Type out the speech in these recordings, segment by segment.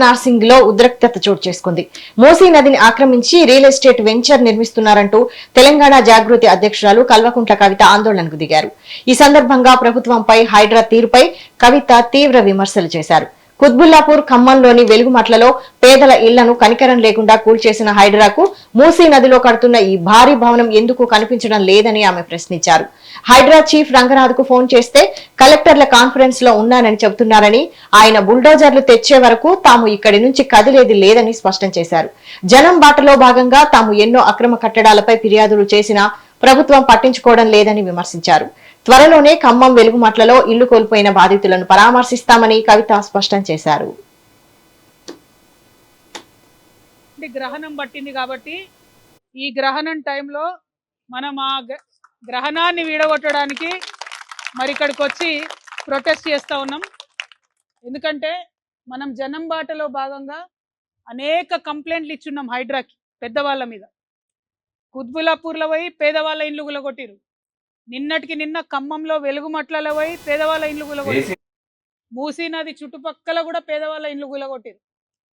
నార్సింగ్ లో ఉద్రిక్తత చోటు చేసుకుంది. మూసీ నదిని ఆక్రమించి రియల్ ఎస్టేట్ వెంచర్ నిర్మిస్తున్నారంటూ తెలంగాణ జాగృతి అధ్యక్షురాలు కల్వకుంట్ల కవిత ఆందోళనకు దిగారు. ఈ సందర్భంగా ప్రభుత్వంపై హైడ్రా తీరుపై కవిత తీవ్ర విమర్శలు చేశారు. కుత్బుల్లాపూర్ ఖమ్మంలోని వెలుగుమట్లలో పేదల ఇళ్లను కనికరం లేకుండా కూల్చేసిన హైడ్రాకు మూసీ నదిలో కడుతున్న ఈ భారీ భవనం ఎందుకు కనిపించడం లేదని ఆమె ప్రశ్నించారు. హైడ్రా చీఫ్ రంగనాథ్ కు ఫోన్ చేస్తే కలెక్టర్ల కాన్ఫరెన్స్ లో ఉన్నానని చెబుతున్నారని, ఆయన బుల్డోజర్లు తెచ్చే వరకు తాము ఇక్కడి నుంచి కదిలేది లేదని స్పష్టం చేశారు. జనం బాటలో భాగంగా తాము ఎన్నో అక్రమ కట్టడాలపై ఫిర్యాదులు చేసినా ప్రభుత్వం పట్టించుకోవడం లేదని విమర్శించారు. త్వరలోనే ఖమ్మం వెలుగుమట్లలో ఇల్లు కోల్పోయిన బాధితులను పరామర్శిస్తామని కవిత స్పష్టం చేశారు. గ్రహణం పట్టింది కాబట్టి ఈ గ్రహణం టైంలో మనం ఆ గ్రహణాన్ని వీడగొట్టడానికి మరి ఇక్కడికి వచ్చి ప్రొటెస్ట్ చేస్తూ ఉన్నాం. ఎందుకంటే మనం జనం బాటలో భాగంగా అనేక కంప్లైంట్లు ఇచ్చున్నాం హైడ్రాకి, పెద్దవాళ్ళ మీద. కుత్బుల్లాపూర్లో పోయి పేదవాళ్ళ ఇండ్లు గులగొట్టిరు. నిన్నటికి నిన్న ఖమ్మంలో వెలుగుమట్లలో పోయి పేదవాళ్ళ ఇండ్లు గులగొట్టిరు. మూసీ నది చుట్టుపక్కల కూడా పేదవాళ్ళ ఇండ్లు గులగొట్టిరు.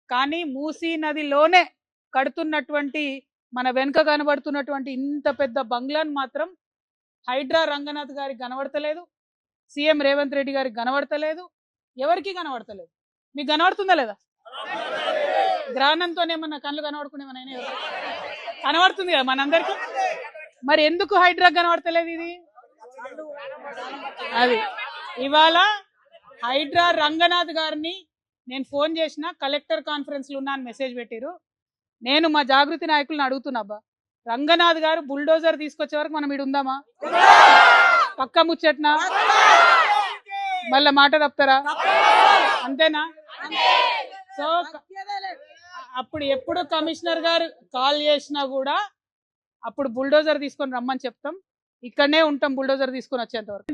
కానీ మూసీ నదిలోనే కడుతున్నటువంటి మన వెనుక కనబడుతున్నటువంటి ఇంత పెద్ద బంగ్లాను మాత్రం హైడ్రా రంగనాథ్ గారికి కనబడతలేదు, సీఎం రేవంత్ రెడ్డి గారికి కనబడతలేదు, ఎవరికి కనబడతలేదు. మీకు కనబడుతుందా లేదా? గ్రహణంతోనేమన్నా కళ్ళు కనబడుకునేమన్నా కనబడుతుంది కదా మనందరికీ. మరి ఎందుకు హైడ్రా కనబడతలేదు? ఇది అది ఇవాళ హైడ్రా రంగనాథ్ గారిని నేను ఫోన్ చేసిన, కలెక్టర్ కాన్ఫరెన్స్లో ఉన్నా అని మెసేజ్ పెట్టిరు. నేను మా జాగృతి నాయకులను అడుగుతున్నా, రంగనాథ్ గారు బుల్డోజర్ తీసుకొచ్చే వరకు మనం ఇడు ఉందామా? పక్క ముచ్చట్నా? మళ్ళా మాట తప్పుతారా? అంతేనా? సో అప్పుడు ఎప్పుడు కమిషనర్ గారు కాల్ చేసినా కూడా అప్పుడు బుల్డోజర్ తీసుకొని రమ్మని చెప్తాం. ఇక్కడనే ఉంటాం బుల్డోజర్ తీసుకొని వచ్చేంత వరకు.